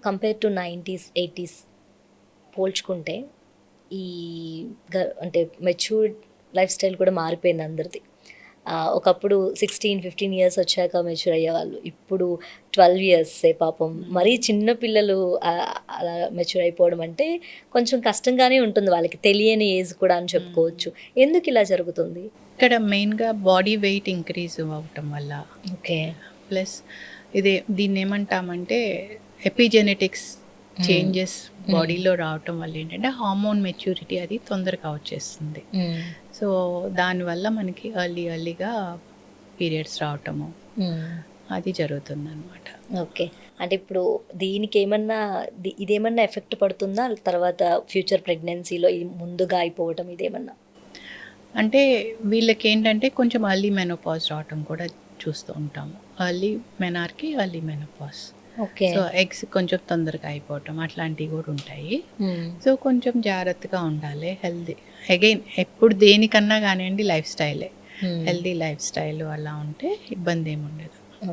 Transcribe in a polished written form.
Compare to 90s 80s పోల్చుకుంటే ఈ అంటే మెచ్యూర్డ్ లైఫ్ స్టైల్ కూడా మారిపోయింది అందరిది. ఒకప్పుడు 16-15 ఇయర్స్ వచ్చాక మెచ్యూర్ అయ్యేవాళ్ళు. ఇప్పుడు 12 ఇయర్సే పాపం. మరీ చిన్న పిల్లలు అలా మెచ్యూర్ అయిపోవడం అంటే కొంచెం కష్టంగానే ఉంటుంది వాళ్ళకి. తెలియని ఏజ్ కూడా అని చెప్పుకోవచ్చు. ఎందుకు ఇలా జరుగుతుంది? ఇక్కడ మెయిన్గా బాడీ వెయిట్ ఇంక్రీజ్ అవ్వటం వల్ల, ఓకే. ప్లస్ దీన్ని ఏమంటామంటే ఎపిజెనెటిక్స్ చేంజెస్ బాడీలో రావటం వల్ల ఏంటంటే హార్మోన్ మెచ్యూరిటీ అది తొందరగా వచ్చేస్తుంది. సో దానివల్ల మనకి ఎర్లీగా పీరియడ్స్ రావటము అది జరుగుతుంది అనమాట. ఓకే. అంటే ఇప్పుడు దీనికి ఏమన్నా ఇదేమన్నా ఎఫెక్ట్ పడుతుందా తర్వాత ఫ్యూచర్ ప్రెగ్నెన్సీలో ముందుగా అయిపోవటం ఇదేమన్నా? అంటే వీళ్ళకి ఏంటంటే కొంచెం ఎర్లీ మెనోపాజ్ రావటం కూడా చూస్తూ ఉంటాము. Early menopause. Okay. So eggs కొంచెం తొందరగా అయిపోవటం అట్లాంటివి కూడా ఉంటాయి. సో కొంచెం జాగ్రత్తగా ఉండాలి. హెల్దీ అగైన్ ఎప్పుడు దేనికన్నా కానివ్వండి లైఫ్ స్టైలే, హెల్దీ లైఫ్ స్టైల్ అలా ఉంటే ఇబ్బంది ఏమి ఉండదు.